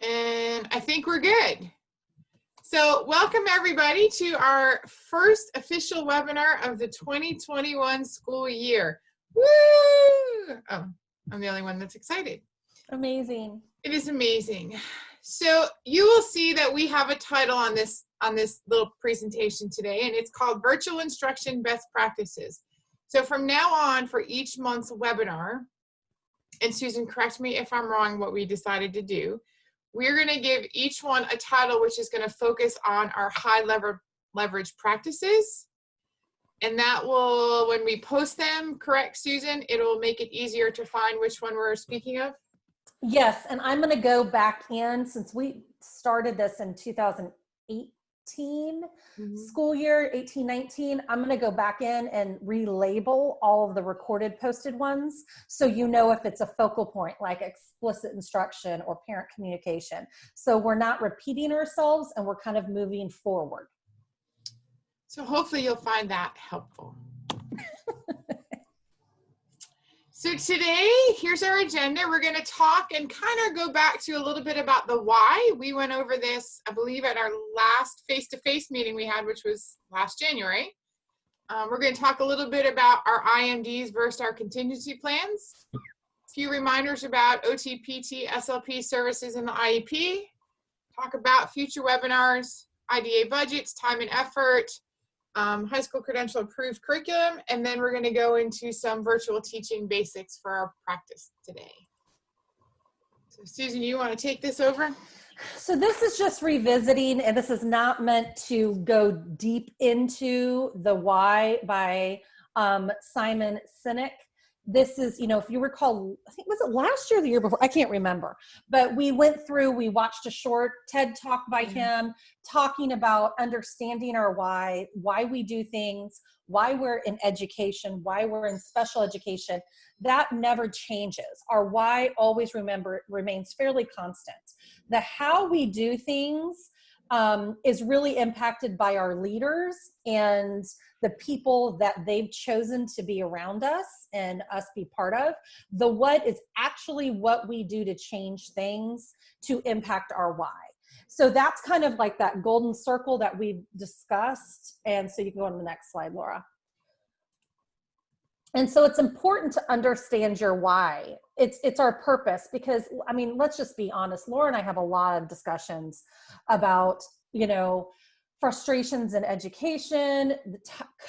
And I think we're good. So welcome everybody to our first official webinar of the 2021 school year. Woo! Oh, I'm the only one that's excited. Amazing. It is amazing. So you will see that we have a title on this little presentation today, and it's called Virtual Instruction Best Practices. So from now on, for each month's webinar, and Susan, correct me if I'm wrong what we decided to do, we're going to give each one a title which is going to focus on our high leverage practices. And that will, when we post them, correct, Susan, it'll make it easier to find which one we're speaking of? Yes, and I'm going to go back in, since we started this in 2018 school year, 18-19, I'm going to go back in and relabel all of the recorded posted ones, so you know if it's a focal point like explicit instruction or parent communication. So we're not repeating ourselves and we're kind of moving forward. So hopefully you'll find that helpful. So today, here's our agenda. We're going to talk and kind of go back to a little bit about the why. We went over this, I believe, at our last face-to-face meeting we had, which was last January. We're going to talk a little bit about our IMDs versus our contingency plans. A few reminders about OT, PT, SLP services in the IEP. Talk about future webinars, IDA budgets, time and effort, high school credential approved curriculum, and then we're going to go into some virtual teaching basics for our practice today. So Susan, you want to take this over? So this is just revisiting, and this is not meant to go deep into the why by Simon Sinek. This is, you know, if you recall, I think, was it last year or the year before? I can't remember. But we went through, we watched a short TED Talk by him talking about understanding our why we do things, why we're in education, why we're in special education. That never changes. Our why always remains fairly constant. The how we do things is really impacted by our leaders and the people that they've chosen to be around us and us be part of. The what is actually what we do to change things to impact our why. So that's kind of like that golden circle that we've discussed. And so you can go on to the next slide, Laura. And so it's important to understand your why. It's our purpose, because, I mean, let's just be honest. Laura and I have a lot of discussions about, you know, frustrations in education,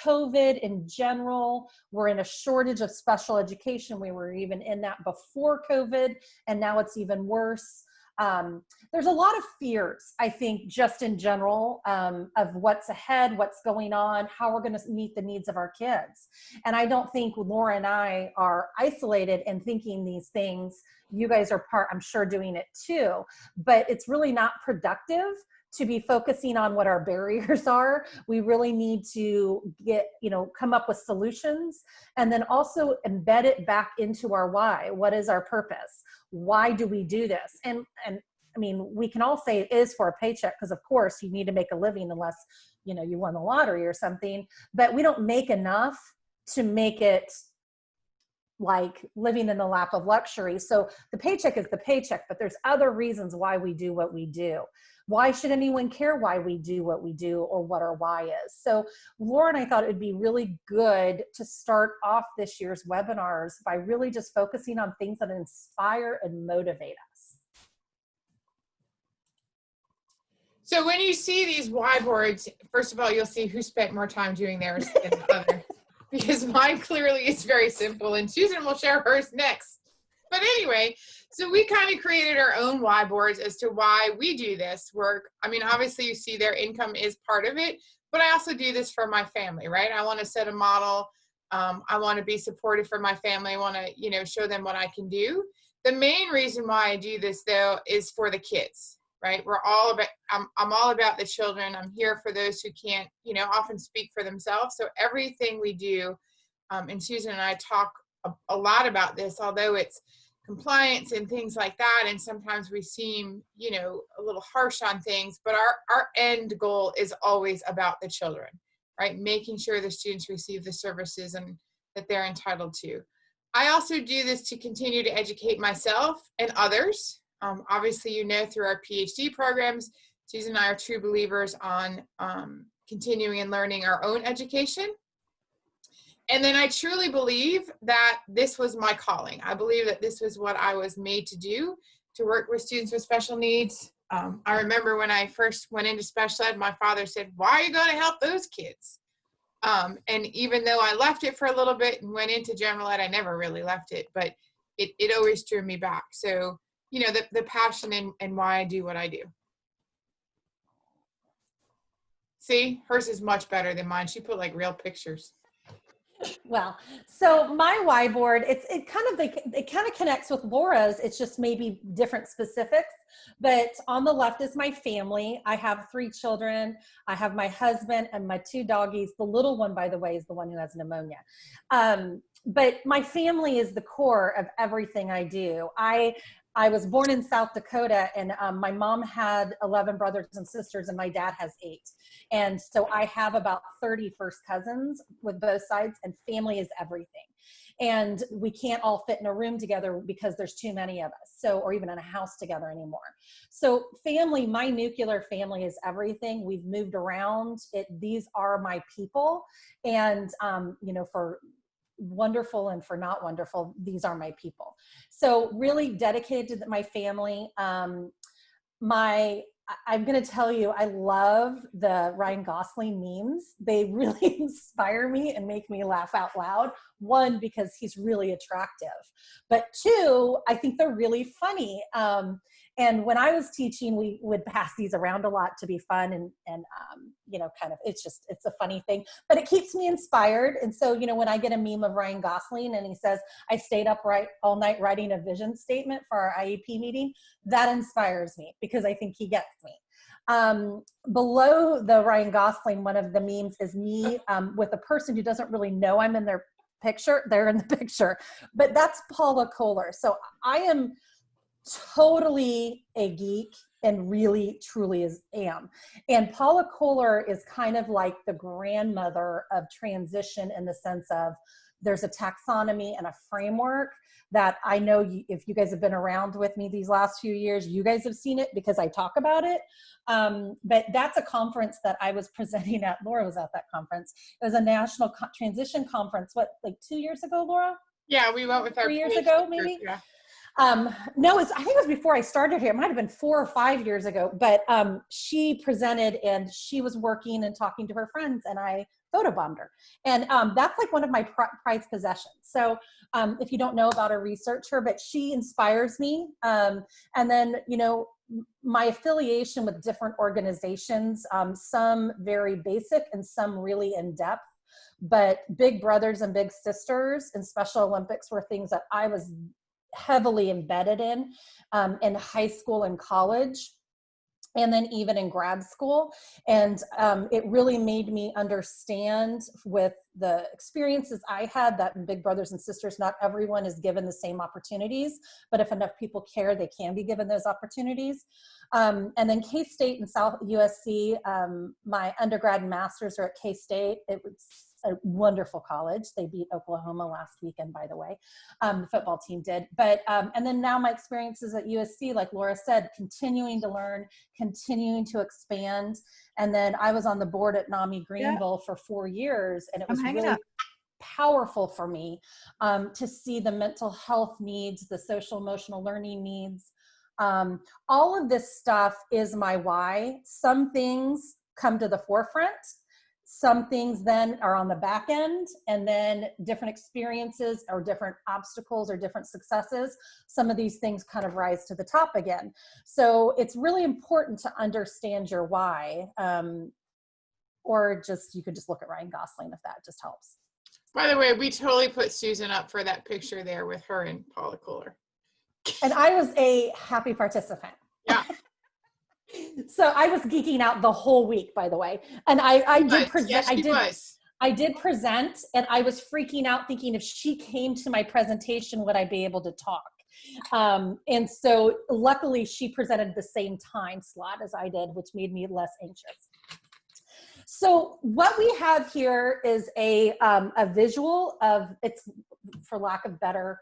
COVID in general. We're in a shortage of special education. We were even in that before COVID, and now it's even worse. There's a lot of fears, I think, just in general, of what's ahead, what's going on, how we're going to meet the needs of our kids. And I don't think Laura and I are isolated in thinking these things. You guys are I'm sure, doing it too, but it's really not productive to be focusing on what our barriers are. We really need to come up with solutions, and then also embed it back into our why. What is our purpose? Why do we do this? And I mean, we can all say it is for a paycheck, because of course you need to make a living unless, you know, you won the lottery or something, but we don't make enough to make it like living in the lap of luxury. So the paycheck is the paycheck, but there's other reasons why we do what we do. Why should anyone care why we do what we do or what our why is? So Laura and I thought it would be really good to start off this year's webinars by really just focusing on things that inspire and motivate us. So when you see these why boards, first of all, you'll see who spent more time doing theirs than the other, because mine clearly is very simple, and Susan will share hers next. But anyway, so we kind of created our own why boards as to why we do this work. I mean, obviously you see their income is part of it, but I also do this for my family, right? I want to set a model. I want to be supportive for my family. I want to, you know, show them what I can do. The main reason why I do this, though, is for the kids, right? I'm all about the children. I'm here for those who can't, you know, often speak for themselves. So everything we do, and Susan and I talk a lot about this, although it's compliance and things like that, and sometimes we seem, you know, a little harsh on things, but our end goal is always about the children, right? Making sure the students receive the services and that they're entitled to. I also do this to continue to educate myself and others. Obviously, through our PhD programs, Susan and I are true believers on continuing and learning our own education. And then I truly believe that this was my calling. I believe that this was what I was made to do, to work with students with special needs. I remember when I first went into special ed, my father said, "Why are you going to help those kids?" And even though I left it for a little bit and went into general ed, I never really left it, but it always drew me back. So, the passion and why I do what I do. See, hers is much better than mine. She put like real pictures. Well, so my Y board, it kind of connects with Laura's. It's just maybe different specifics. But on the left is my family. I have 3 children. I have my husband and my 2 doggies. The little one, by the way, is the one who has pneumonia. But my family is the core of everything I do. I was born in South Dakota, and my mom had 11 brothers and sisters, and my dad has 8. And so I have about 30 first cousins with both sides, and family is everything. And we can't all fit in a room together because there's too many of us, or even in a house together anymore. So family, my nuclear family is everything. We've moved around. These are my people. And, for wonderful and for not wonderful, these are my people. So really dedicated to my family. I'm going to tell you, I love the Ryan Gosling memes. They really inspire me and make me laugh out loud. 1, because he's really attractive, but 2, I think they're really funny. And when I was teaching, we would pass these around a lot to be fun and it's a funny thing, but it keeps me inspired. And so, when I get a meme of Ryan Gosling and he says, "I stayed up all night writing a vision statement for our IEP meeting," that inspires me because I think he gets me. Below the Ryan Gosling, one of the memes is me with a person who doesn't really know I'm in their picture. They're in the picture, but that's Paula Kohler. So I am totally a geek and really truly am. And Paula Kohler is kind of like the grandmother of transition in the sense of there's a taxonomy and a framework that I know if you guys have been around with me these last few years, you guys have seen it because I talk about it. But that's a conference that I was presenting at. Laura was at that conference. It was a national transition conference, like 2 years ago, Laura? Yeah, we went with our 3 years ago, maybe? Yeah. No, I think it was before I started here. It might've been 4 or 5 years ago, but she presented and she was working and talking to her friends and I photobombed her. And that's like one of my prized possessions. So if you don't know about her, research her, but she inspires me. And then, my affiliation with different organizations, some very basic and some really in depth, but Big Brothers and Big Sisters and Special Olympics were things that I was heavily embedded in high school and college, and then even in grad school. And it really made me understand with the experiences I had that in Big Brothers and Sisters, not everyone is given the same opportunities, but if enough people care, they can be given those opportunities. And then K-State and South USC, my undergrad and master's are at K-State. It was a wonderful college. They beat Oklahoma last weekend, by the way. The football team did. But, and then now my experiences at USC, like Laura said, continuing to learn, continuing to expand. And then I was on the board at NAMI Greenville for 4 years, and it was really powerful for me to see the mental health needs, the social emotional learning needs. All of this stuff is my why. Some things come to the forefront. Some things then are on the back end, and then different experiences or different obstacles or different successes, some of these things kind of rise to the top again. So it's really important to understand your why, or you could just look at Ryan Gosling if that just helps. By the way, we totally put Susan up for that picture there with her and Paula Kohler. And I was a happy participant. Yeah. So I was geeking out the whole week, by the way. And I did present. Yes, I did present, and I was freaking out thinking if she came to my presentation, would I be able to talk? And so luckily she presented the same time slot as I did, which made me less anxious. So what we have here is a visual of, it's for lack of better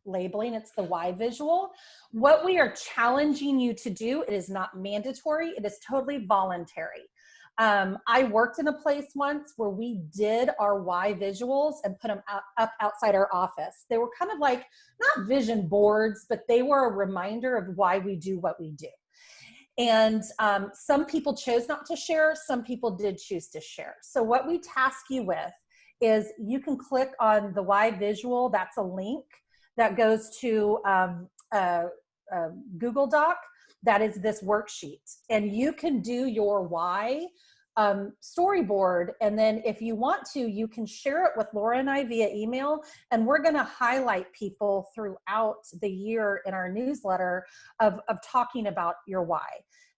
labeling. It's the why visual. What we are challenging you to do, it is not mandatory. It is totally voluntary. I worked in a place once where we did our why visuals and put them up outside our office. They were kind of like, not vision boards, but they were a reminder of why we do what we do. And some people chose not to share. Some people did choose to share. So what we task you with is you can click on the why visual. That's a link that goes to a Google Doc. That is this worksheet. And you can do your why storyboard. And then if you want to, you can share it with Laura and I via email. And we're going to highlight people throughout the year in our newsletter of talking about your why.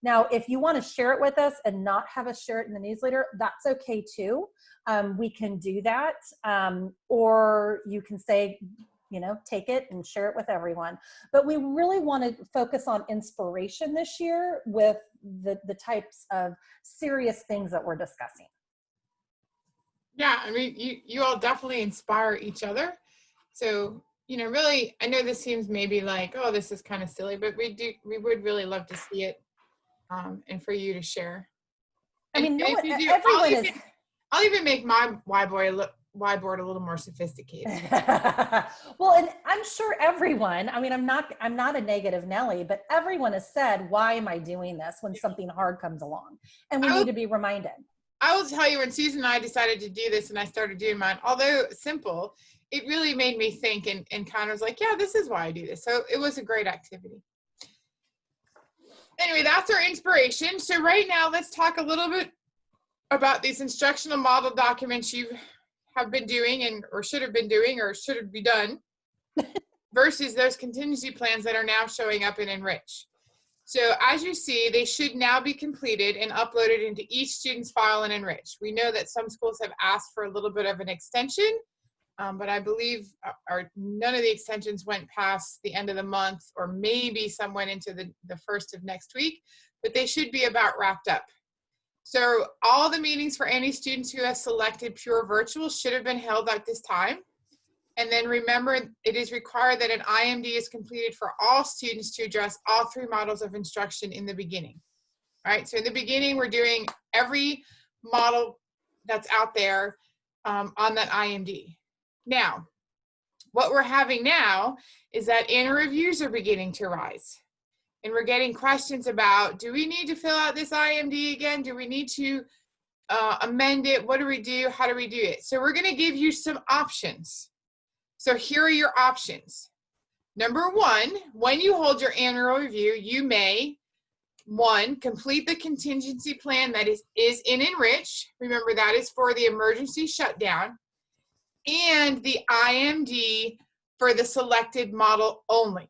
Now, if you want to share it with us and not have us share it in the newsletter, that's okay too. We can do that. Or you can say, take it and share it with everyone. But we really want to focus on inspiration this year with the types of serious things that we're discussing. Yeah, I mean, you all definitely inspire each other. So, really, I know this seems maybe like, oh, this is kind of silly, but we would really love to see it, and for you to share. I mean, if you do, I'll even make my whiteboard a little more sophisticated. Well, and I'm sure everyone, I mean, I'm not a negative Nelly, but everyone has said, why am I doing this when something hard comes along? And we need to be reminded. I will tell you, when Susan and I decided to do this and I started doing mine, although simple, it really made me think and kind of was like, yeah, this is why I do this. So it was a great activity. Anyway, that's our inspiration. So right now, let's talk a little bit about these instructional model documents you have been doing or should have been doing or should be done versus those contingency plans that are now showing up in Enrich. So as you see, they should now be completed and uploaded into each student's file in Enrich. We know that some schools have asked for a little bit of an extension, but I believe none of the extensions went past the end of the month, or maybe some went into the first of next week, but they should be about wrapped up. So all the meetings for any students who have selected pure virtual should have been held at this time. And then remember, it is required that an IMD is completed for all students to address all three models of instruction in the beginning. All right, so in the beginning, we're doing every model that's out there on that IMD. Now, what we're having now is that annual reviews are beginning to rise. And we're getting questions about, do we need to fill out this IMD again? Do we need to amend it? What do we do? How do we do it? So we're going to give you some options. So here are your options. Number one, when you hold your annual review, you may, one, complete the contingency plan that is in Enrich. Remember, that is for the emergency shutdown, and the IMD for the selected model only.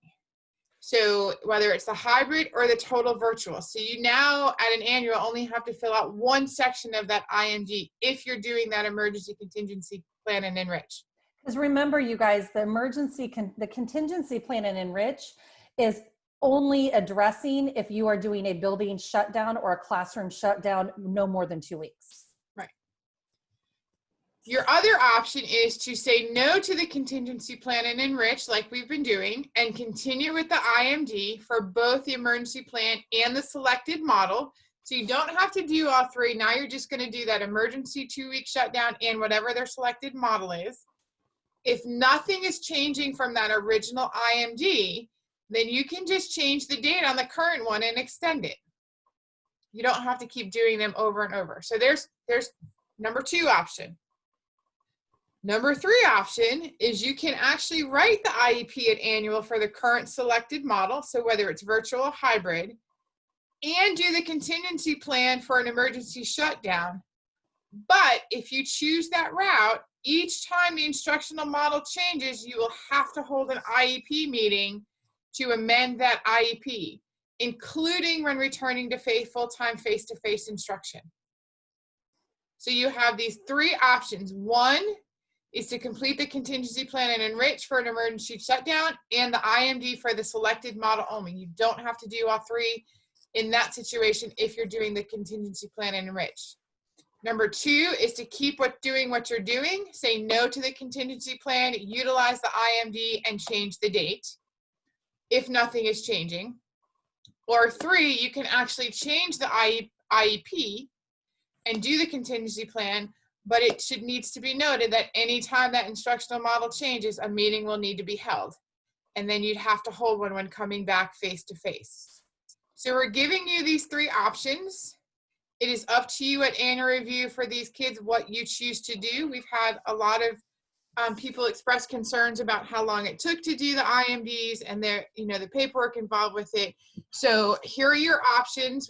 So whether it's the hybrid or the total virtual. So you now at an annual only have to fill out one section of that IMD if you're doing that emergency contingency plan in Enrich. Because remember, you guys, the contingency plan in Enrich is only addressing if you are doing a building shutdown or a classroom shutdown no more than 2 weeks. Right. Your other option is to say no to the contingency plan in Enrich, like we've been doing, and continue with the IMD for both the emergency plan and the selected model. So you don't have to do all three. Now you're just going to do that emergency 2-week shutdown and whatever their selected model is. If nothing is changing from that original IMD, then you can just change the date on the current one and extend it. You don't have to keep doing them over and over. So there's number 2 option. Number 3 option is you can actually write the IEP at annual for the current selected model, so whether it's virtual or hybrid, and do the contingency plan for an emergency shutdown. But if you choose that route, each time the instructional model changes, you will have to hold an IEP meeting to amend that IEP, including when returning to full-time face-to-face instruction. So you have these 3 options. One is to complete the contingency plan and Enrich for an emergency shutdown, and the IMD for the selected model only. You don't have to do all 3 in that situation if you're doing the contingency plan and Enrich. Number 2 is to keep doing what you're doing. Say no to the contingency plan, utilize the IMD, and change the date if nothing is changing. Or 3, you can actually change the IEP and do the contingency plan, but it needs to be noted that anytime that instructional model changes, a meeting will need to be held. And then you'd have to hold one when coming back face to face. So we're giving you these 3 options. It is up to you at annual review for these kids what you choose to do. We've had a lot of people express concerns about how long it took to do the IMDs and the paperwork involved with it. So here are your options.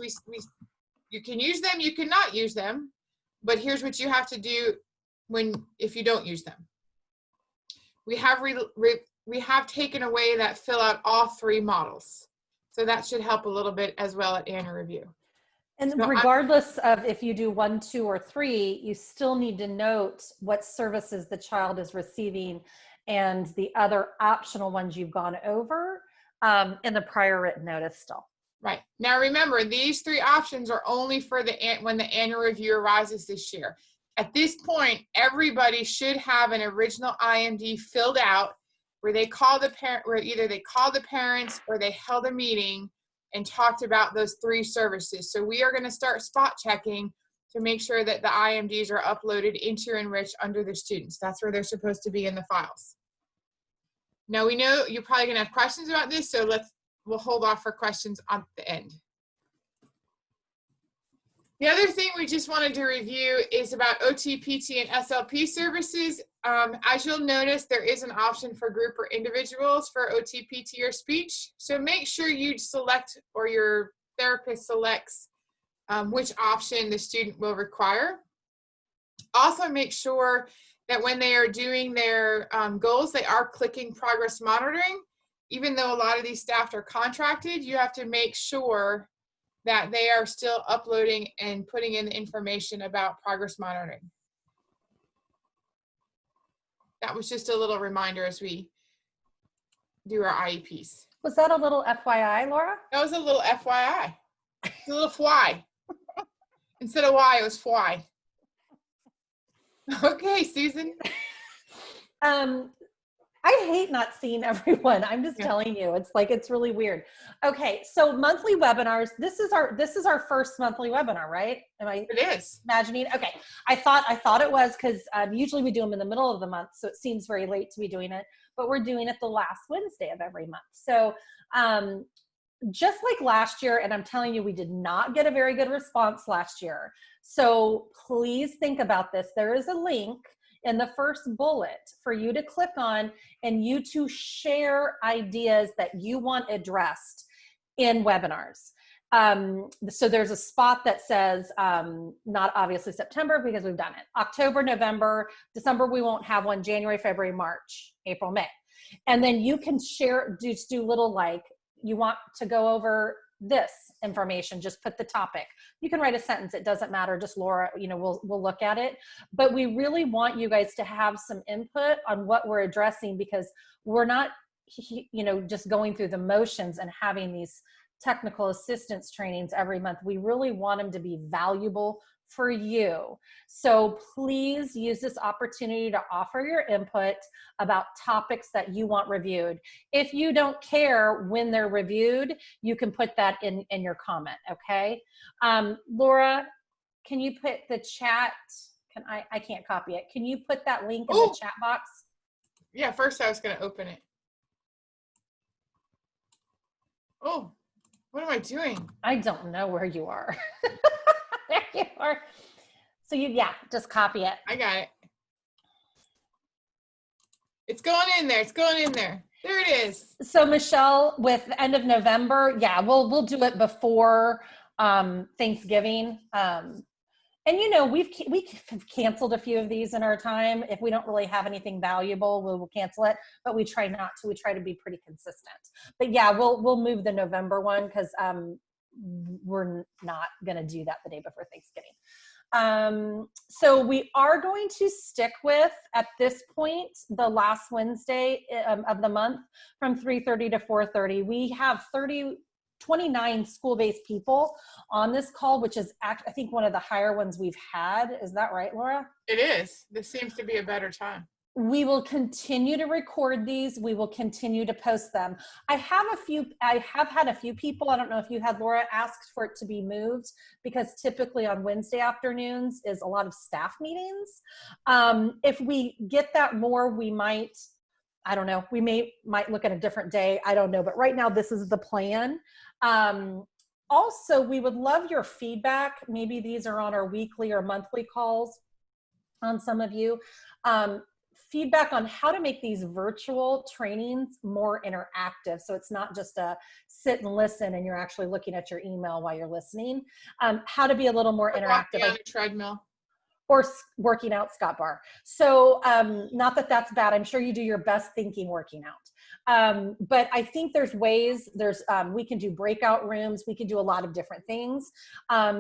You can use them, you cannot use them, but here's what you have to do if you don't use them. We have taken away that fill out all 3 models. So that should help a little bit as well at annual review. And so regardless of if you do 1, 2, or 3, you still need to note what services the child is receiving and the other optional ones you've gone over in the prior written notice still. Right. Now remember, these 3 options are only for when the annual review arises this year. At this point, everybody should have an original IMD filled out where they call the parent, where either they called the parents or they held a meeting and talked about those 3 services. So we are going to start spot checking to make sure that the IMDs are uploaded into Enrich under the students. That's where they're supposed to be in the files. Now we know you're probably going to have questions about this, so we'll hold off for questions at the end. The other thing we just wanted to review is about OT, PT, and SLP services. As you'll notice, there is an option for group or individuals for OT, PT, or speech. So make sure you select, or your therapist selects, which option the student will require. Also make sure that when they are doing their goals, they are clicking progress monitoring. Even though a lot of these staff are contracted, you have to make sure that they are still uploading and putting in the information about progress monitoring. That was just a little reminder as we do our IEPs. Was that a little FYI, Laura? That was a little FYI. It's a little fly. Instead of Y, it was fly. Okay, Susan. I hate not seeing everyone. I'm just telling you, it's really weird. Okay, so monthly webinars. This is our first monthly webinar, right? It is. Imagining? Okay, I thought it was because usually we do them in the middle of the month, so it seems very late to be doing it. But we're doing it the last Wednesday of every month. So just like last year, and I'm telling you, we did not get a very good response last year. So please think about this. There is a link in the first bullet for you to click on and you to share ideas that you want addressed in webinars. So there's a spot that says, not obviously September because we've done it. October, November, December, we won't have one. January, February, March, April, May. And then you can share, just do little like, you want to go over this information, just put the topic. You can write a sentence, it doesn't matter, just Laura, we'll look at it. But we really want you guys to have some input on what we're addressing, because we're not, just going through the motions and having these technical assistance trainings every month. We really want them to be valuable for you. So please use this opportunity to offer your input about topics that you want reviewed. If you don't care when they're reviewed, you can put that in your comment, okay? Laura, can you put the chat, I can't copy it. Can you put that link in the chat box? Yeah, first I was gonna open it. Oh, what am I doing? I don't know where you are. There you are. So just copy it. I got it. It's going in there. It's going in there. There it is. So Michelle, with the end of November, we'll do it before Thanksgiving. And we've canceled a few of these in our time. If we don't really have anything valuable, we'll cancel it. But we try not to. We try to be pretty consistent. But we'll move the November one because we're not going to do that the day before Thanksgiving. So we are going to stick with, at this point, the last Wednesday of the month from 3:30 to 4:30. We have 30 29 school-based people on this call, which is I think one of the higher ones we've had. Is that right, Laura? It is. This seems to be a better time. We will continue to record these. We will continue to post them. I have had a few people, I don't know if you had, Laura, asked for it to be moved, because typically on Wednesday afternoons is a lot of staff meetings. If we get that more, we might, I don't know, we might look at a different day. I don't know, but right now this is the plan. Also, we would love your feedback. Maybe these are on our weekly or monthly calls on some of you. Feedback on how to make these virtual trainings more interactive. So it's not just a sit and listen and you're actually looking at your email while you're listening. How to be a little more interactive. On a treadmill. Or working out, Scott Barr. So not that that's bad. I'm sure you do your best thinking working out. But I think there's ways, we can do breakout rooms. We can do a lot of different things.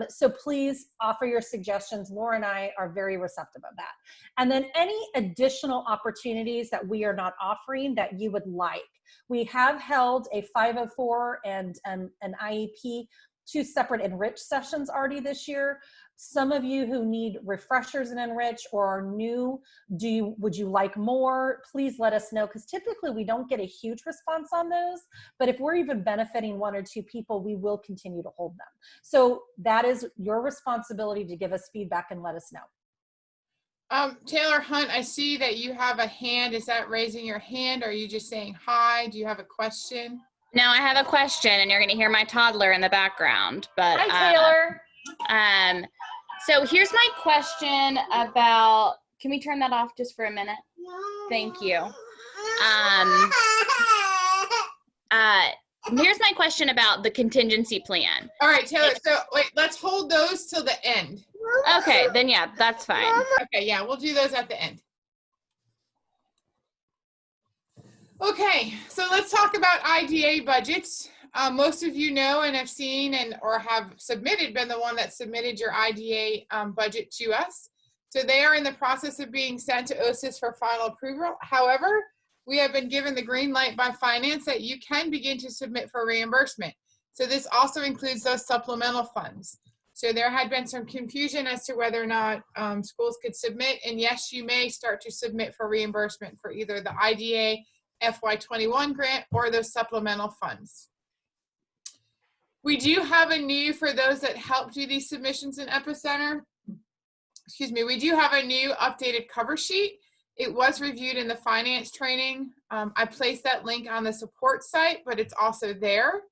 So please offer your suggestions. Laura and I are very receptive of that. And then any additional opportunities that we are not offering that you would like. We have held a 504 and an IEP, 2 separate Enrich sessions already this year. Some of you who need refreshers in Enrich or are new, would you like more? Please let us know, because typically we don't get a huge response on those, but if we're even benefiting 1 or 2 people, we will continue to hold them. So that is your responsibility to give us feedback and let us know. Taylor Hunt, I see that you have a hand. Is that raising your hand? Or are you just saying hi? Do you have a question? No, I have a question, and you're going to hear my toddler in the background. But Hi, Taylor. So here's my question about. Can we turn that off just for a minute? Thank you. Here's my question about the contingency plan. All right, Taylor. So wait, let's hold those till the end. Okay, then yeah, that's fine. Okay, yeah, we'll do those at the end. Okay, so let's talk about IDA budgets. Most of you know and have seen or have been the one that submitted your IDA budget to us. So they are in the process of being sent to OSIS for final approval. However, we have been given the green light by finance that you can begin to submit for reimbursement. So this also includes those supplemental funds. So there had been some confusion as to whether or not schools could submit. And yes, you may start to submit for reimbursement for either the IDA FY21 grant or those supplemental funds. We do have for those that help do these submissions in Epicenter, we do have a new updated cover sheet. It was reviewed in the finance training. I placed that link on the support site, but it's also there.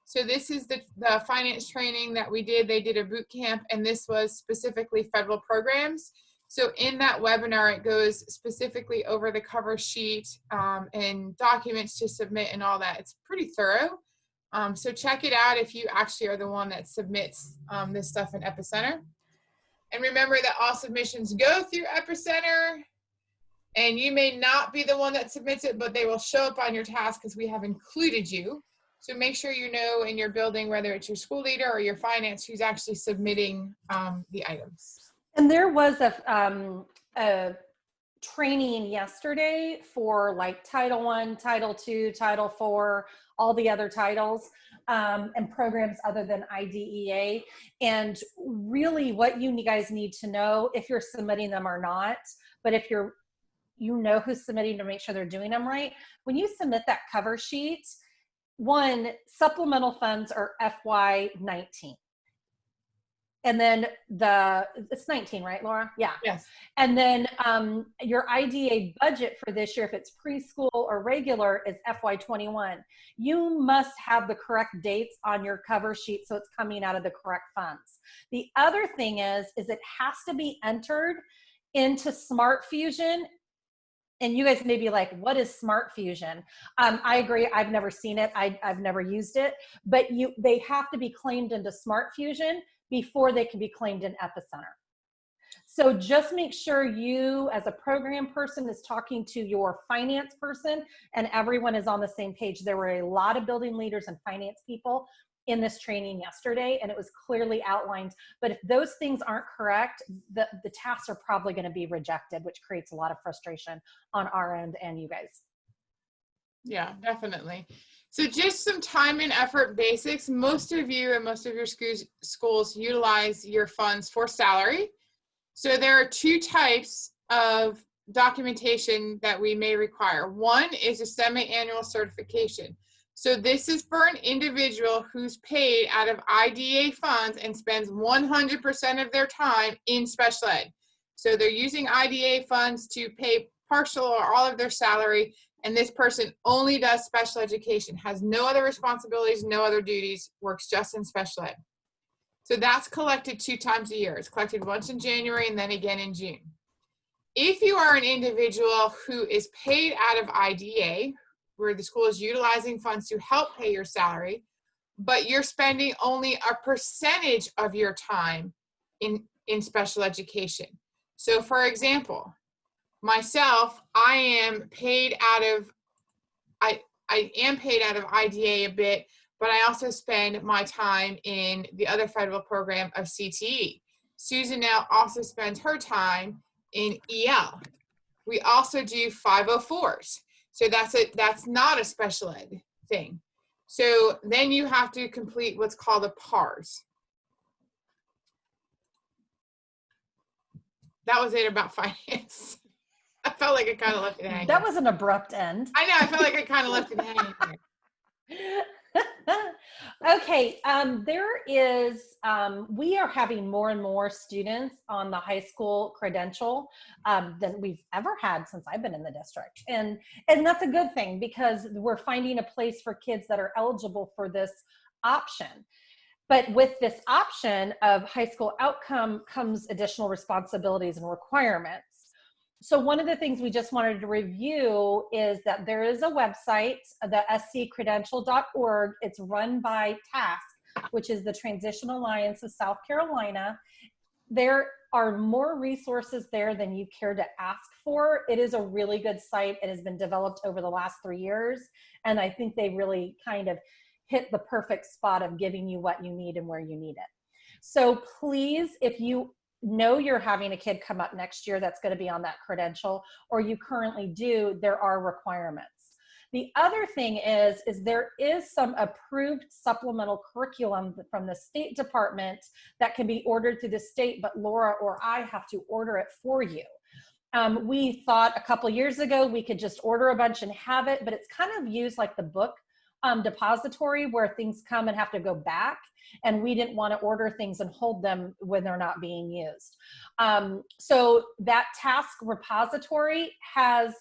So this is the finance training that we did. They did a boot camp, and this was specifically federal programs. So in that webinar, it goes specifically over the cover sheet and documents to submit and all that. It's pretty thorough. So check it out if you actually are the one that submits this stuff in Epicenter. And remember that all submissions go through Epicenter, and you may not be the one that submits it, but they will show up on your task because we have included you. So make sure you know in your building, whether it's your school leader or your finance, who's actually submitting the items. And there was a training yesterday for like Title I, Title II, Title IV, all the other titles and programs other than IDEA. And really what you guys need to know, if you're submitting them or not, but if you know who's submitting, to make sure they're doing them right. When you submit that cover sheet, supplemental funds are FY19. And then it's 19, right, Laura? Yeah. Yes. And then your IDA budget for this year, if it's preschool or regular, is FY21. You must have the correct dates on your cover sheet so it's coming out of the correct funds. The other thing is it has to be entered into Smart Fusion. And you guys may be like, what is Smart Fusion? I agree. I've never seen it. I've never used it. But they have to be claimed into Smart Fusion before they can be claimed in Epicenter. So just make sure you, as a program person, is talking to your finance person and everyone is on the same page. There were a lot of building leaders and finance people in this training yesterday, and it was clearly outlined. But if those things aren't correct, the tasks are probably going to be rejected, which creates a lot of frustration on our end and you guys. Yeah, definitely. So just some time and effort basics. Most of you and most of your schools utilize your funds for salary. So there are two types of documentation that we may require. One is a semi-annual certification. So this is for an individual who's paid out of IDA funds and spends 100% of their time in special ed. So they're using IDA funds to pay partial or all of their salary, and this person only does special education, has no other responsibilities, no other duties, works just in special ed. So that's collected 2 times a year. It's collected once in January and then again in June. If you are an individual who is paid out of IDA, where the school is utilizing funds to help pay your salary, but you're spending only a percentage of your time in special education. So for example, myself, I am paid out of IDA a bit, but I also spend my time in the other federal program of CTE. Susan now also spends her time in EL. We also do 504s. So that's not a special ed thing. So then you have to complete what's called a PARS. That was it about finance. I felt like I kind of left it hanging. That was an abrupt end. I know, I felt like I kind of left it hanging there. Okay, we are having more and more students on the high school credential than we've ever had since I've been in the district. And that's a good thing, because we're finding a place for kids that are eligible for this option. But with this option of high school outcome comes additional responsibilities and requirements. So one of the things we just wanted to review is that there is a website, the sccredential.org. It's run by TASC, which is the Transition Alliance of South Carolina. There are more resources there than you care to ask for. It is a really good site. It has been developed over the last 3 years. And I think they really kind of hit the perfect spot of giving you what you need and where you need it. So please, if you know you're having a kid come up next year that's going to be on that credential, or you currently do, there are requirements. The other thing is there is some approved supplemental curriculum from the State Department that can be ordered through the state, but Laura or I have to order it for you. We thought a couple years ago we could just order a bunch and have it, but it's kind of used like the book depository where things come and have to go back. And we didn't want to order things and hold them when they're not being used. So that TASC repository has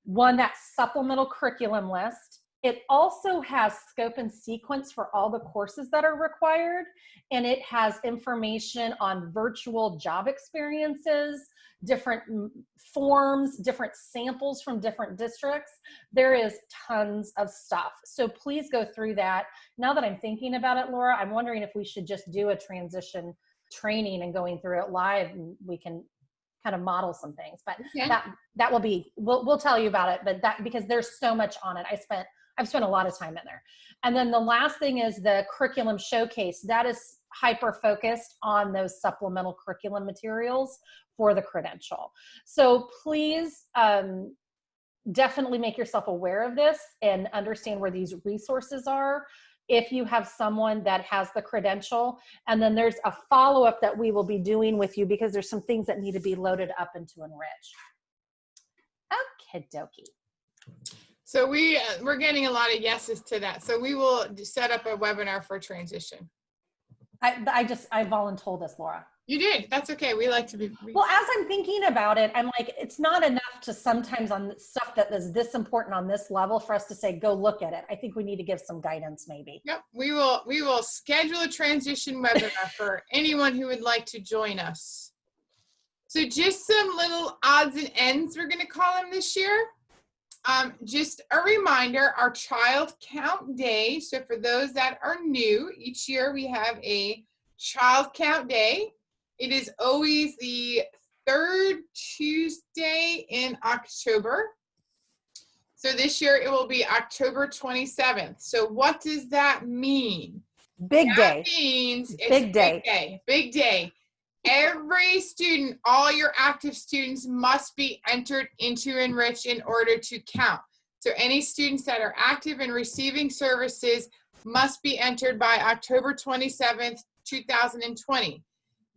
that supplemental curriculum list. It also has scope and sequence for all the courses that are required. And it has information on virtual job experiences, different forms, different samples from different districts. There is tons of stuff. So please go through that. Now that I'm thinking about it, Laura, I'm wondering if we should just do a transition training and going through it live, and we can kind of model some things. But yeah, that will be, we'll tell you about it, but that, because there's so much on it. I've spent a lot of time in there. And then the last thing is the curriculum showcase. That is hyper focused on those supplemental curriculum materials for the credential. So please definitely make yourself aware of this and understand where these resources are if you have someone that has the credential. And then there's a follow-up that we will be doing with you, because there's some things that need to be loaded up and to enrich. Okie dokie. So we're getting a lot of yeses to that. So we will set up a webinar for transition. I voluntold this, Laura. You did. That's okay. We like to be. Well, as I'm thinking about it, I'm like, it's not enough to sometimes on stuff that is this important on this level for us to say, go look at it. I think we need to give some guidance maybe. Yep. We will schedule a transition webinar for anyone who would like to join us. So just some little odds and ends, we're going to call them this year. Just a reminder, our child count day. So for those that are new, each year we have a child count day. It is always the third Tuesday in October. So this year it will be October 27th. So what does that mean? Big day. That means it's big day. Big day. Big day. Every student, all your active students must be entered into Enrich in order to count. So any students that are active in receiving services must be entered by October 27th, 2020.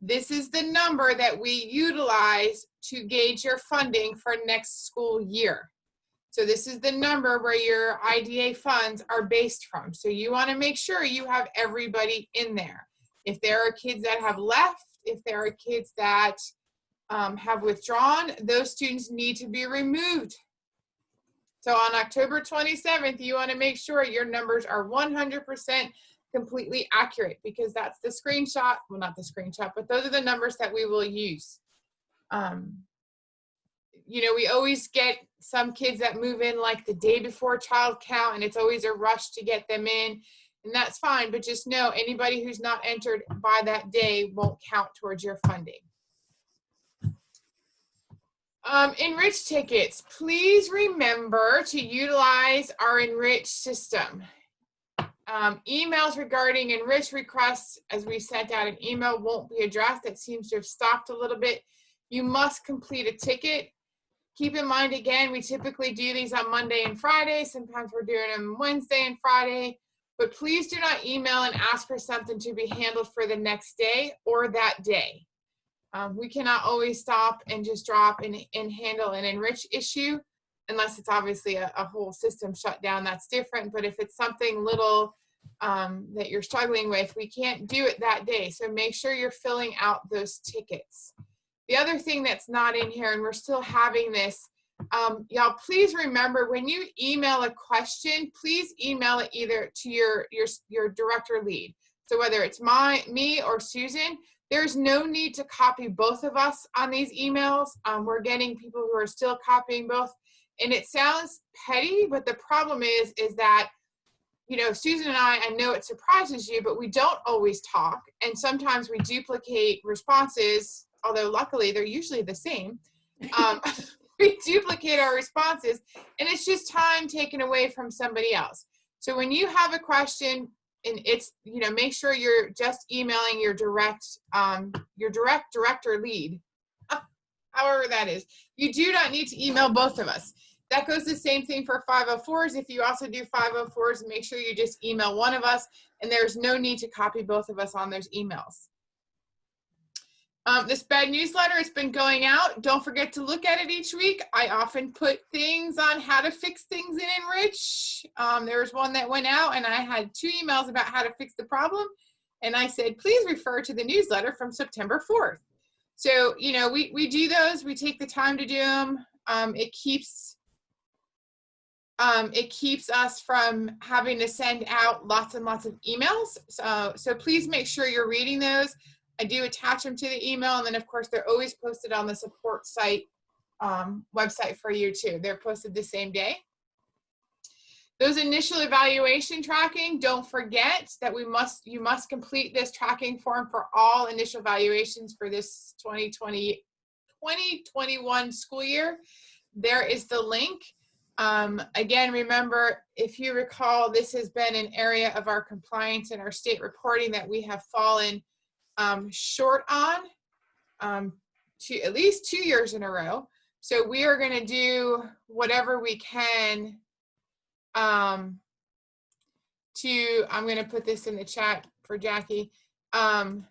This is the number that we utilize to gauge your funding for next school year. So this is the number where your IDA funds are based from. So you want to make sure you have everybody in there. If there are kids that have left, if there are kids that have withdrawn, those students need to be removed. So on October 27th, you want to make sure your numbers are 100% completely accurate, because that's the screenshot. Well, not the screenshot, but those are the numbers that we will use. You know, we always get some kids that move in like the day before child count, and it's always a rush to get them in, and that's fine, but just know anybody who's not entered by that day won't count towards your funding. Enrich tickets, please remember to utilize our Enrich system. Emails regarding Enrich requests, as we sent out an email, won't be addressed. That seems to have stopped a little bit. You must complete a ticket. Keep in mind, again, we typically do these on Monday and Friday. Sometimes we're doing them Wednesday and Friday. But please do not email and ask for something to be handled for the next day or that day. We cannot always stop and just drop and handle an Enrich issue, unless it's obviously a whole system shut down. That's different. But if it's something little that you're struggling with, we can't do it that day. So make sure you're filling out those tickets. The other thing that's not in here, and we're still having this, y'all, please remember, when you email a question, please email it either to your director lead. So whether it's me or Susan, there's no need to copy both of us on these emails. We're getting people who are still copying both. And it sounds petty, but the problem is that, you know, Susan and I know it surprises you, but we don't always talk. And sometimes we duplicate responses, although luckily they're usually the same. We duplicate our responses, and it's just time taken away from somebody else. So when you have a question, and it's, you know, make sure you're just emailing your direct director lead, however that is. You do not need to email both of us. That goes the same thing for 504s. If you also do 504s, make sure you just email one of us, and there's no need to copy both of us on those emails. This bad newsletter has been going out. Don't forget to look at it each week. I often put things on how to fix things in Enrich. There was one that went out, and I had 2 emails about how to fix the problem. And I said, please refer to the newsletter from September 4th. So, you know, we do those. We take the time to do them. It keeps us from having to send out lots and lots of emails. So please make sure you're reading those. I do attach them to the email, and then of course they're always posted on the support site website for you too. They're posted the same day. Those initial evaluation tracking, don't forget that you must complete this tracking form for all initial evaluations for this 2020-2021 school year. There is the link. Again, remember, if you recall, this has been an area of our compliance and our state reporting that we have fallen short on at least 2 years in a row. So we are going to do whatever we can I'm going to put this in the chat for Jackie, to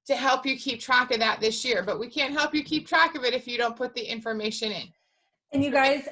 help you keep track of that this year. But we can't help you keep track of it if you don't put the information in. And you guys,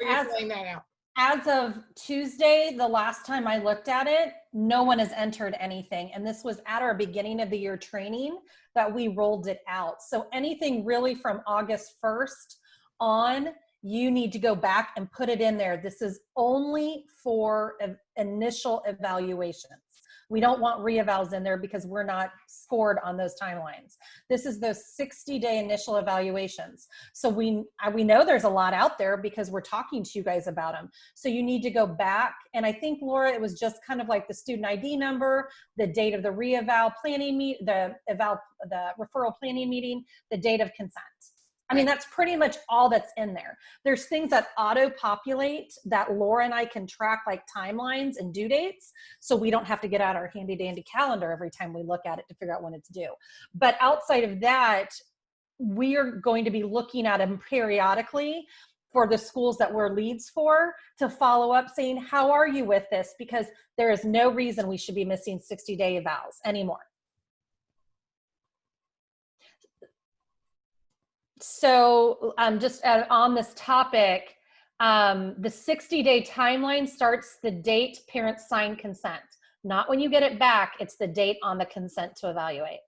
as of Tuesday, the last time I looked at it, no one has entered anything. And this was at our beginning of the year training that we rolled it out. So anything really from August 1st on, you need to go back and put it in there. This is only for initial evaluations. We don't want reevals in there because we're not scored on those timelines. This is those 60-day initial evaluations. So we know there's a lot out there because we're talking to you guys about them. So you need to go back. And I think, Laura, it was just kind of like the student ID number, the date of the reeval planning the referral planning meeting, the date of consent. I mean, that's pretty much all that's in there. There's things that auto-populate that Laura and I can track, like timelines and due dates, so we don't have to get out our handy-dandy calendar every time we look at it to figure out when it's due. But outside of that, we are going to be looking at them periodically for the schools that we're leads for to follow up saying, how are you with this? Because there is no reason we should be missing 60-day evals anymore. So just on this topic, the 60-day timeline starts the date parents sign consent. Not when you get it back, it's the date on the consent to evaluate.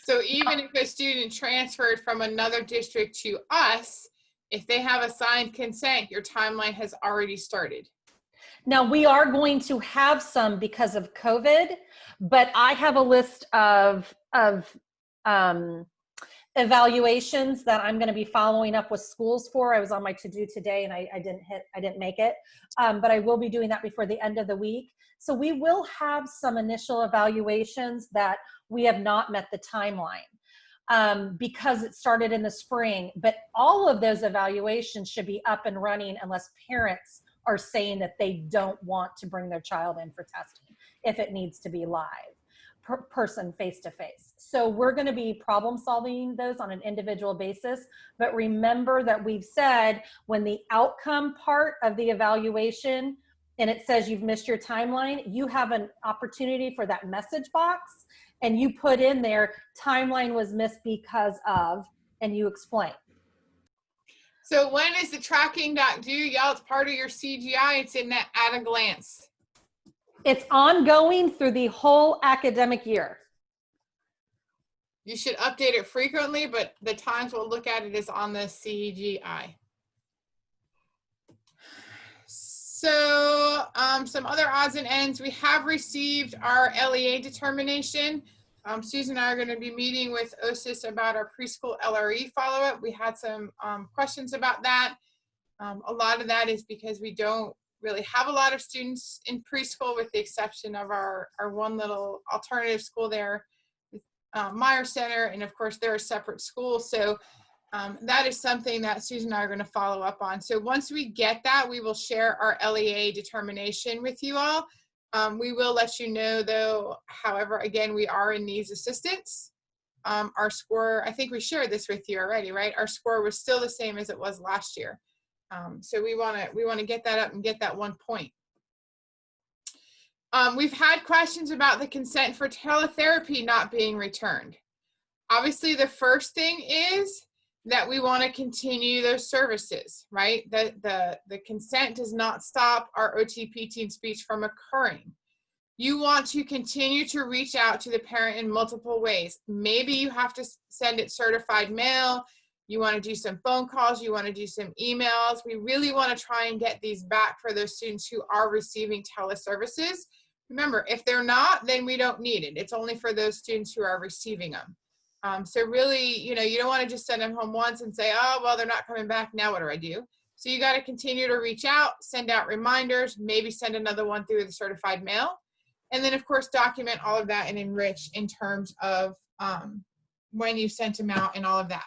So even if a student transferred from another district to us, if they have a signed consent, your timeline has already started. Now, we are going to have some because of COVID, but I have a list of evaluations that I'm going to be following up with schools for. I was on my to-do today and I didn't make it, but I will be doing that before the end of the week. So we will have some initial evaluations that we have not met the timeline because it started in the spring, but all of those evaluations should be up and running unless parents are saying that they don't want to bring their child in for testing if it needs to be live. Person face-to-face. So we're going to be problem solving those on an individual basis, but remember that we've said when the outcome part of the evaluation and it says you've missed your timeline, you have an opportunity for that message box and you put in there timeline was missed because of, and you explain. So when is the tracking doc due? Y'all, it's part of your CGI. It's in that at a glance. It's ongoing through the whole academic year. You should update it frequently, but the times we'll look at it is on the CGI. So some other odds and ends. We have received our LEA determination. Susan and I are going to be meeting with OSIS about our preschool LRE follow-up. We had some questions about that. A lot of that is because we don't really have a lot of students in preschool with the exception of our one little alternative school there, Meyer Center, and of course they're a separate school. So that is something that Susan and I are going to follow up on. So once we get that, we will share our LEA determination with you all. We will let you know though, however, again, we are in needs assistance. Our score, I think we shared this with you already, right? Our score was still the same as it was last year. So we want to get that up and get that 1 point. We've had questions about the consent for teletherapy not being returned. Obviously, the first thing is that we want to continue those services, right? The consent does not stop our OT-PT and speech from occurring. You want to continue to reach out to the parent in multiple ways. Maybe you have to send it certified mail. You want to do some phone calls. You want to do some emails. We really want to try and get these back for those students who are receiving teleservices. Remember, if they're not, then we don't need it. It's only for those students who are receiving them. So really, you don't want to just send them home once and say, oh, well, they're not coming back. Now what do I do? So you got to continue to reach out, send out reminders, maybe send another one through the certified mail. And then, of course, document all of that and enrich in terms of when you sent them out and all of that.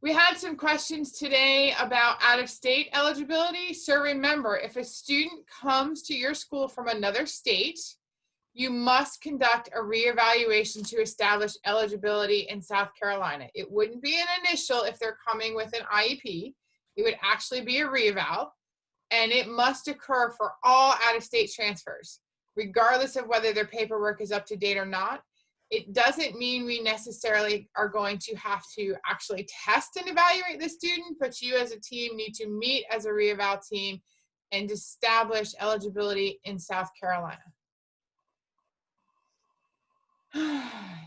We had some questions today about out-of-state eligibility. So remember, if a student comes to your school from another state, you must conduct a reevaluation to establish eligibility in South Carolina. It wouldn't be an initial if they're coming with an IEP. It would actually be a reeval, and it must occur for all out-of-state transfers, regardless of whether their paperwork is up to date or not. It doesn't mean we necessarily are going to have to actually test and evaluate the student, but you as a team need to meet as a reeval team and establish eligibility in South Carolina.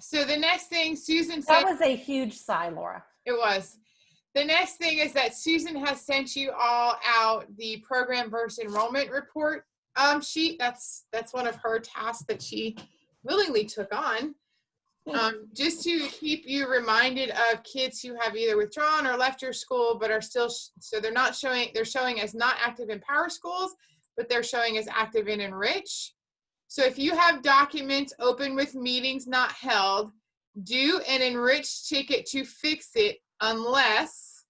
So the next thing Susan said. That was a huge sigh, Laura. It was. The next thing is that Susan has sent you all out the program versus enrollment report sheet. That's one of her tasks that she willingly took on. Just to keep you reminded of kids who have either withdrawn or left your school, but are still, so they're showing as not active in Power Schools, but they're showing as active in Enrich. So if you have documents open with meetings not held, do an Enrich ticket to fix it unless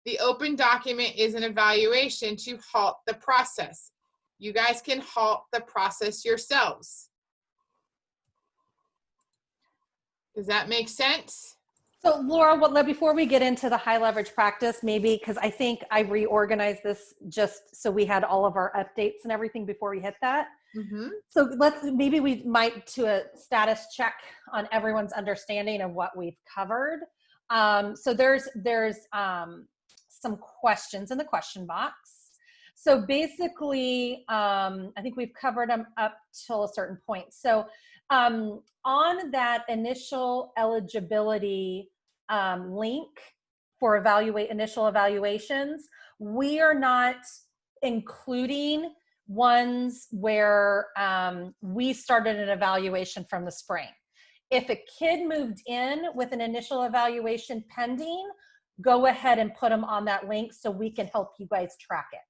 the open document is an evaluation to halt the process. You guys can halt the process yourselves. Does that make sense? So Laura, before we get into the high leverage practice, maybe, because I think I reorganized this just so we had all of our updates and everything before we hit that. Mm-hmm. So maybe we might do a status check on everyone's understanding of what we've covered. So there's some questions in the question box. So basically, I think we've covered them up till a certain point. So on that initial eligibility link for initial evaluations, we are not including ones where we started an evaluation from the spring. If a kid moved in with an initial evaluation pending, go ahead and put them on that link so we can help you guys track it.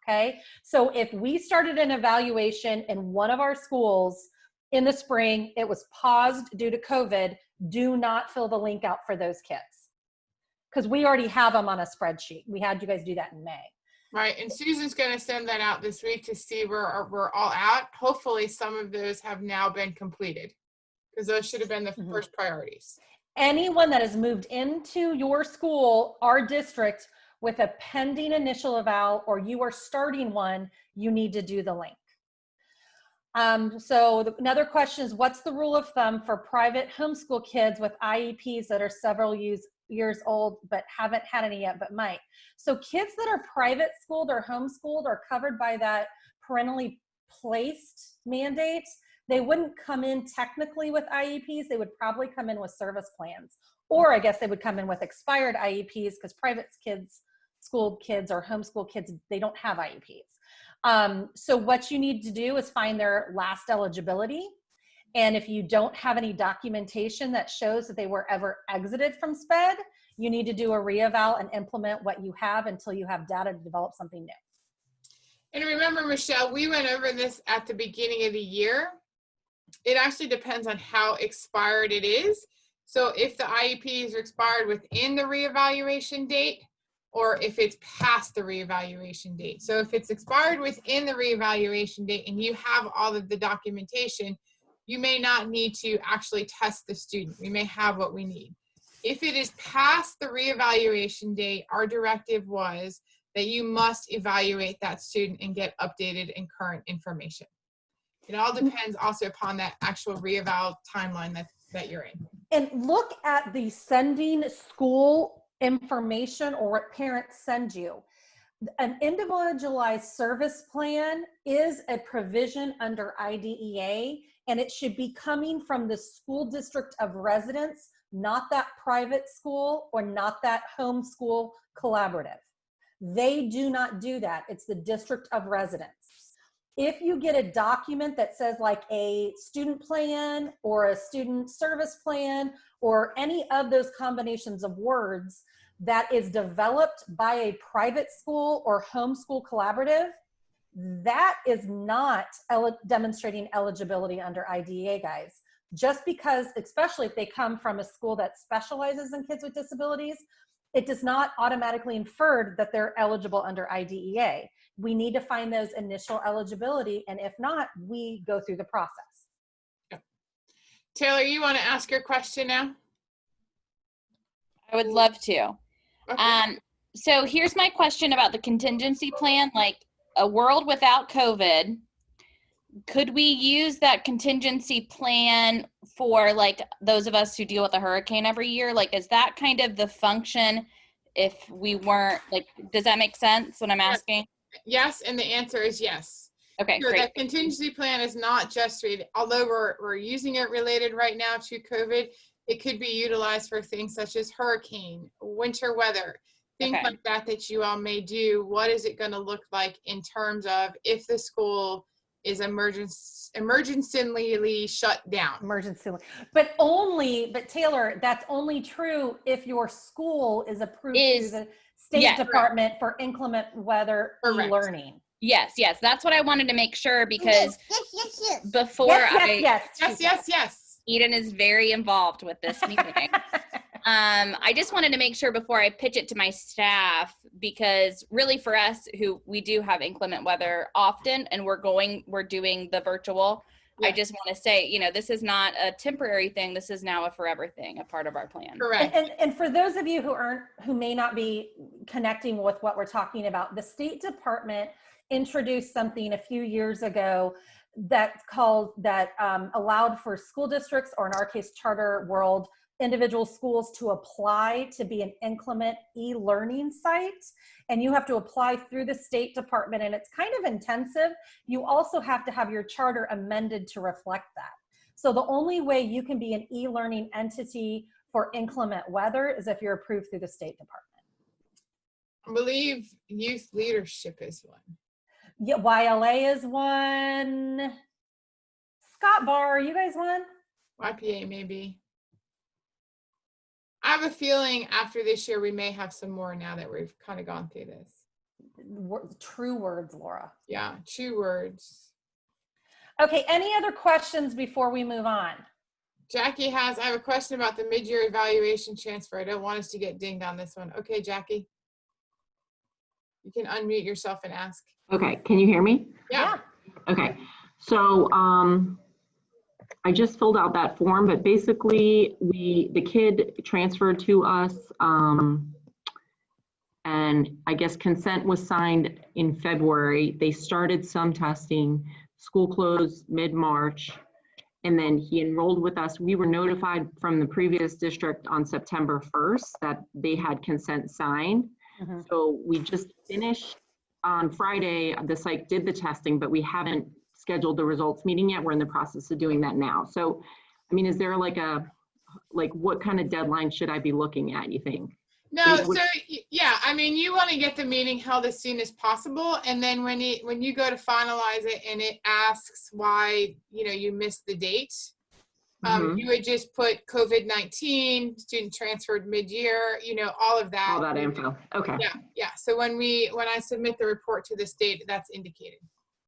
Okay, so if we started an evaluation in one of our schools in the spring, it was paused due to COVID, do not fill the link out for those kids, because we already have them on a spreadsheet. We had you guys do that in May. Right, and Susan's going to send that out this week to see where we're all at. Hopefully some of those have now been completed, because those should have been the first priorities. Anyone that has moved into your school, our district, with a pending initial eval, or you are starting one, you need to do the link. So another question is, what's the rule of thumb for private homeschool kids with IEPs that are several years old but haven't had any yet but might? So kids that are private schooled or homeschooled are covered by that parentally placed mandate. They wouldn't come in technically with IEPs. They would probably come in with service plans, or I guess they would come in with expired IEPs, because private schooled kids or homeschool kids, they don't have IEPs. So what you need to do is find their last eligibility. And if you don't have any documentation that shows that they were ever exited from SPED, you need to do a reeval and implement what you have until you have data to develop something new. And remember, Michelle, we went over this at the beginning of the year. It actually depends on how expired it is. So if the IEP is expired within the reevaluation date, or if it's past the reevaluation date. So if it's expired within the reevaluation date and you have all of the documentation, you may not need to actually test the student. We may have what we need. If it is past the reevaluation date, our directive was that you must evaluate that student and get updated and current information. It all depends also upon that actual reeval timeline that you're in. And look at the sending school information or what parents send you. An individualized service plan is a provision under IDEA, and it should be coming from the school district of residence, not that private school or not that homeschool collaborative. They do not do that. It's the district of residence. If you get a document that says like a student plan or a student service plan or any of those combinations of words that is developed by a private school or homeschool collaborative, that is not demonstrating eligibility under IDEA, guys. Just because, especially if they come from a school that specializes in kids with disabilities, it does not automatically infer that they're eligible under IDEA. We need to find those initial eligibility, and if not, we go through the process. Taylor, you want to ask your question now? I would love to. Okay. So here's my question about the contingency plan. Like, a world without COVID, could we use that contingency plan for like those of us who deal with a hurricane every year? Like, is that kind of the function if we weren't, like, does that make sense what I'm asking? Yes, and the answer is yes. Okay, So great. that contingency plan is not just, although we're using it related right now to COVID, it could be utilized for things such as hurricane, winter weather, things Okay. like that you all may do. What is it going to look like in terms of if the school is emergencyly shut down? Emergency, but Taylor, that's only true if your school is approved through the State Yes. Department for inclement weather Correct. e-learning. Yes, that's what I wanted to make sure, because before Yes. Eden is very involved with this meeting. I just wanted to make sure before I pitch it to my staff, because really for us who we do have inclement weather often and we're doing the virtual, I just want to say, this is not a temporary thing. This is now a forever thing, a part of our plan. Correct. And for those of you who may not be connecting with what we're talking about, the State Department introduced something a few years ago that allowed for school districts, or in our case, charter world individual schools, to apply to be an inclement e-learning site. And you have to apply through the State Department, and it's kind of intensive. You also have to have your charter amended to reflect that. So the only way you can be an e-learning entity for inclement weather is if you're approved through the State Department. I believe youth leadership is one. Yeah, YLA is one. Scott Barr, are you guys one? YPA maybe. I have a feeling after this year we may have some more now that we've kind of gone through this. True words, Laura. Yeah, true words. Okay, any other questions before we move on? Jackie I have a question about the mid-year evaluation transfer. I don't want us to get dinged on this one. Okay, Jackie. You can unmute yourself and ask. Okay, can you hear me? Yeah. Okay, so I just filled out that form, but basically the kid transferred to us, and I guess consent was signed in February. They started some testing, school closed mid-March, and then he enrolled with us. We were notified from the previous district on September 1st that they had consent signed. Mm-hmm. So we just finished on Friday. The site did the testing, but we haven't scheduled the results meeting yet. We're in the process of doing that now. So, I mean, is there like what kind of deadline should I be looking at, you think? No, so yeah, I mean, you want to get the meeting held as soon as possible, and then when you go to finalize it and it asks why you missed the date, you would just put COVID-19, student transferred mid-year, all of that. All that info. Okay. Yeah. So when I submit the report to the state, that's indicated.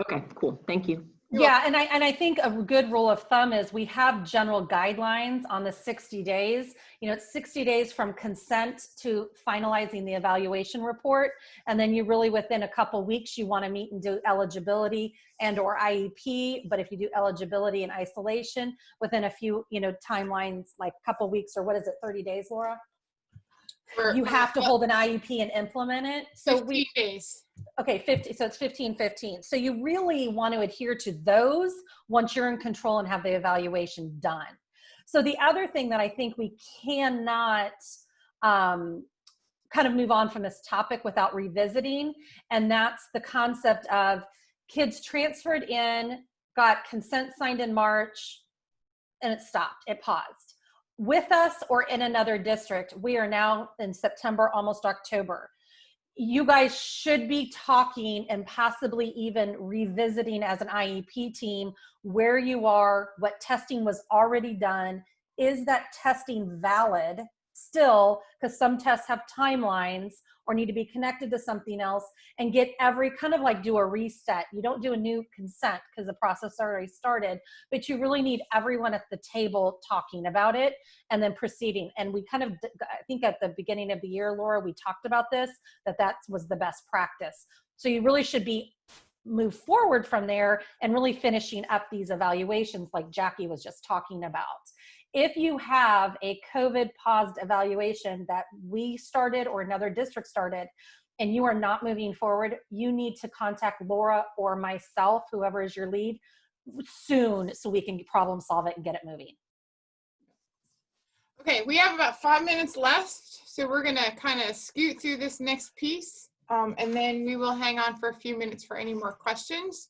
Okay, cool. Thank you. Yeah, and I think a good rule of thumb is we have general guidelines on the 60 days. It's 60 days from consent to finalizing the evaluation report. And then you really, within a couple weeks, you want to meet and do eligibility and or IEP. But if you do eligibility and isolation within a few, timelines, like a couple weeks, or what is it, 30 days, Laura? You have to hold an IEP and implement it. So 15 days. Okay, 50. So it's 15. So you really want to adhere to those once you're in control and have the evaluation done. So the other thing that I think we cannot kind of move on from this topic without revisiting, and that's the concept of kids transferred in, got consent signed in March, and it stopped, it paused. With us or in another district, we are now in September, almost October. You guys should be talking and possibly even revisiting as an IEP team where you are, what testing was already done. Is that testing valid still? Because some tests have timelines or need to be connected to something else, and get do a reset. You don't do a new consent because the process already started, but you really need everyone at the table talking about it and then proceeding. And we I think at the beginning of the year, Laura, we talked about this, that was the best practice. So you really should move forward from there and really finishing up these evaluations like Jackie was just talking about. If you have a COVID paused evaluation that we started or another district started, and you are not moving forward, you need to contact Laura or myself, whoever is your lead, soon, so we can problem solve it and get it moving. Okay, we have about 5 minutes left, so we're gonna kind of scoot through this next piece, and then we will hang on for a few minutes for any more questions.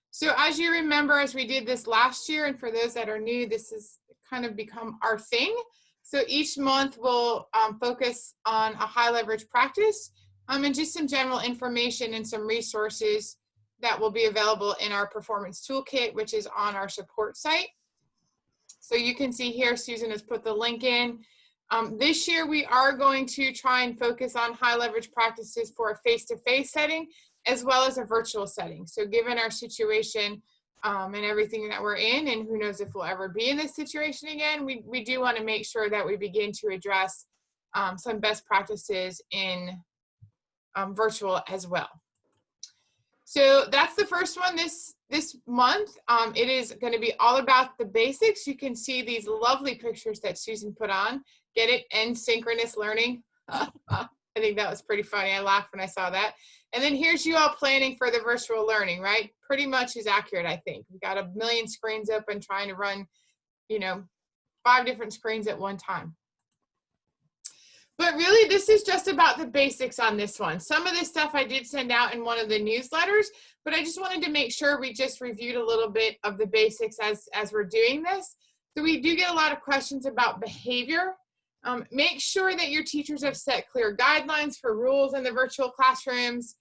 So as you remember, as we did this last year, and for those that are new, this has kind of become our thing. So each month we'll focus on a high leverage practice and just some general information and some resources that will be available in our performance toolkit, which is on our support site. So you can see here, Susan has put the link in. This year we are going to try and focus on high leverage practices for a face-to-face setting as well as a virtual setting. So given our situation and everything that we're in, and who knows if we'll ever be in this situation again, we do want to make sure that we begin to address some best practices in virtual as well. So that's the first one. This this month, it is going to be all about the basics. You can see these lovely pictures that Susan put on. Get it? And synchronous learning. I think that was pretty funny. I laughed when I saw that. And then here's you all planning for the virtual learning, right? Pretty much is accurate, I think. We got a million screens open trying to run, 5 different screens at one time. But really, this is just about the basics on this one. Some of this stuff I did send out in one of the newsletters, but I just wanted to make sure we just reviewed a little bit of the basics as we're doing this. So we do get a lot of questions about behavior. Make sure that your teachers have set clear guidelines for rules in the virtual classrooms.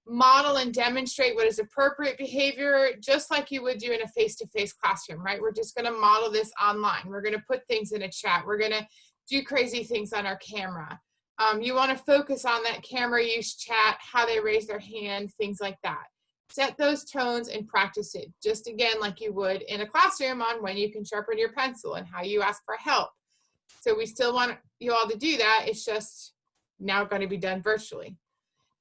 Model and demonstrate what is appropriate behavior, just like you would do in a face-to-face classroom, right? We're just gonna model this online. We're gonna put things in a chat. We're gonna do crazy things on our camera. You wanna focus on that camera use, chat, how they raise their hand, things like that. Set those tones and practice it, just again, like you would in a classroom on when you can sharpen your pencil and how you ask for help. So we still want you all to do that. It's just now gonna be done virtually.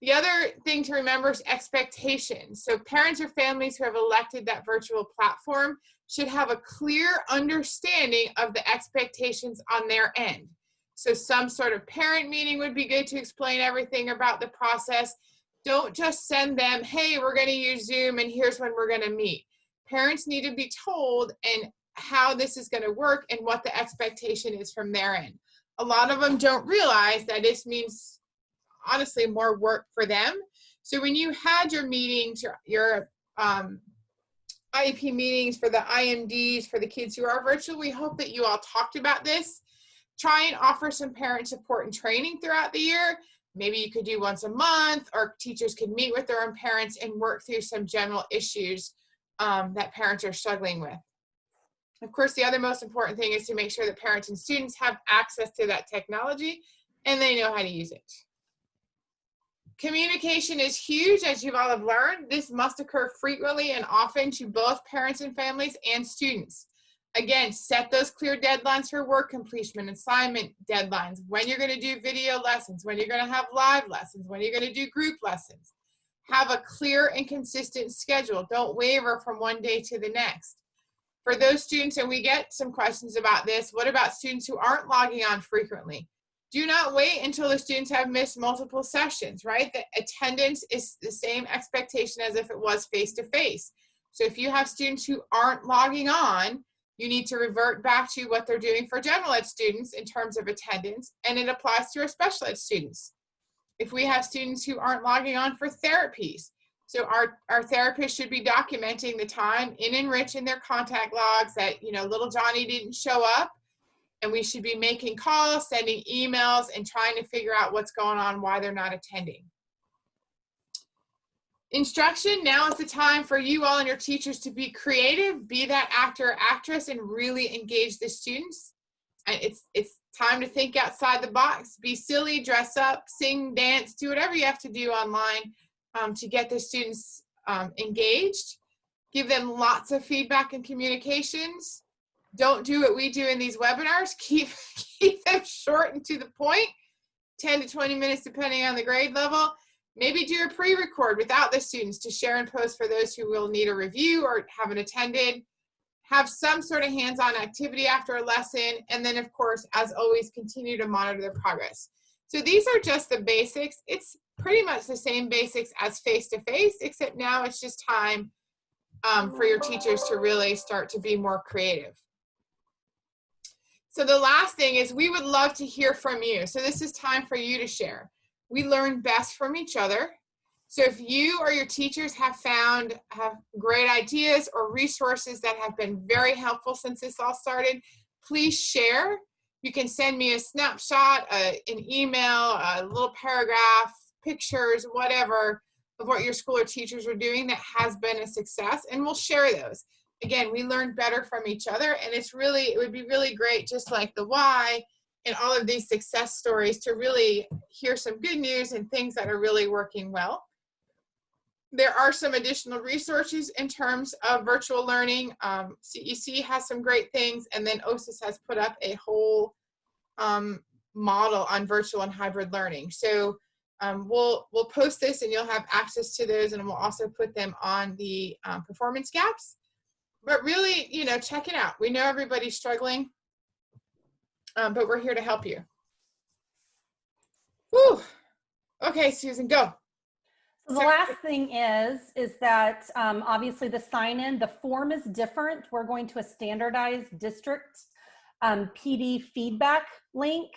The other thing to remember is expectations. So parents or families who have elected that virtual platform should have a clear understanding of the expectations on their end. So some sort of parent meeting would be good to explain everything about the process. Don't just send them, hey, we're going to use Zoom and here's when we're going to meet. Parents need to be told and how this is going to work and what the expectation is from their end. A lot of them don't realize that this means honestly more work for them. So when you had your meetings, your IEP meetings for the IMDs for the kids who are virtual, we hope that you all talked about this. Try and offer some parent support and training throughout the year. Maybe you could do once a month, or teachers could meet with their own parents and work through some general issues that parents are struggling with. Of course, the other most important thing is to make sure that parents and students have access to that technology and they know how to use it. Communication is huge, as you all have learned. This must occur frequently and often to both parents and families and students. Again, set those clear deadlines for work completion and assignment deadlines, when you're going to do video lessons, when you're going to have live lessons, when you're going to do group lessons. Have a clear and consistent schedule. Don't waver from one day to the next. For those students, and we get some questions about this, what about students who aren't logging on frequently? Do not wait until the students have missed multiple sessions, right? The attendance is the same expectation as if it was face-to-face. So if you have students who aren't logging on, you need to revert back to what they're doing for general ed students in terms of attendance, and it applies to our special ed students. If we have students who aren't logging on for therapies, so our therapists should be documenting the time in Enrich in their contact logs that, little Johnny didn't show up. And we should be making calls, sending emails, and trying to figure out what's going on, why they're not attending. Instruction, now is the time for you all and your teachers to be creative, be that actor or actress, and really engage the students. And it's time to think outside the box. Be silly, dress up, sing, dance, do whatever you have to do online to get the students engaged. Give them lots of feedback and communications. Don't do what we do in these webinars. Keep them short and to the point, 10 to 20 minutes depending on the grade level. Maybe do a pre-record without the students to share and post for those who will need a review or haven't attended. Have some sort of hands-on activity after a lesson, and then of course, as always, continue to monitor their progress. So these are just the basics. It's pretty much the same basics as face-to-face, except now it's just time for your teachers to really start to be more creative. So the last thing is we would love to hear from you. So this is time for you to share. We learn best from each other. So if you or your teachers have great ideas or resources that have been very helpful since this all started, please share. You can send me a snapshot, an email, a little paragraph, pictures, whatever, of what your school or teachers are doing that has been a success, and we'll share those. Again, we learn better from each other, and it would be really great, just like the why and all of these success stories, to really hear some good news and things that are really working well. There are some additional resources in terms of virtual learning. CEC has some great things, and then OSIS has put up a whole model on virtual and hybrid learning. So we'll post this and you'll have access to those, and we'll also put them on the performance gaps. But really, check it out. We know everybody's struggling, but we're here to help you. Whew. Okay, Susan, go. So the last thing is that obviously the sign-in, the form is different. We're going to a standardized district PD feedback link.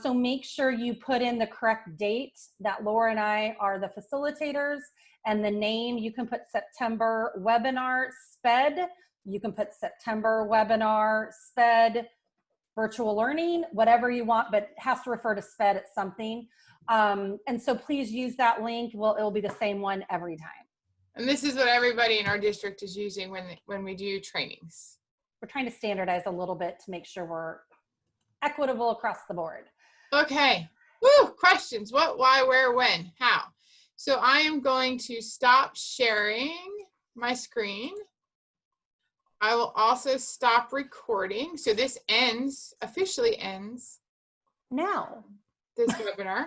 So make sure you put in the correct date that Laura and I are the facilitators, and the name. You can put September webinar SPED. You can put September webinar SPED virtual learning, whatever you want, but it has to refer to SPED at something. And so please use that link. It'll be the same one every time. And this is what everybody in our district is using when we do trainings. We're trying to standardize a little bit to make sure we're equitable across the board. Okay. Woo! Questions. What, why, where, when, how? So I am going to stop sharing my screen. I will also stop recording. So this officially ends Now. this webinar.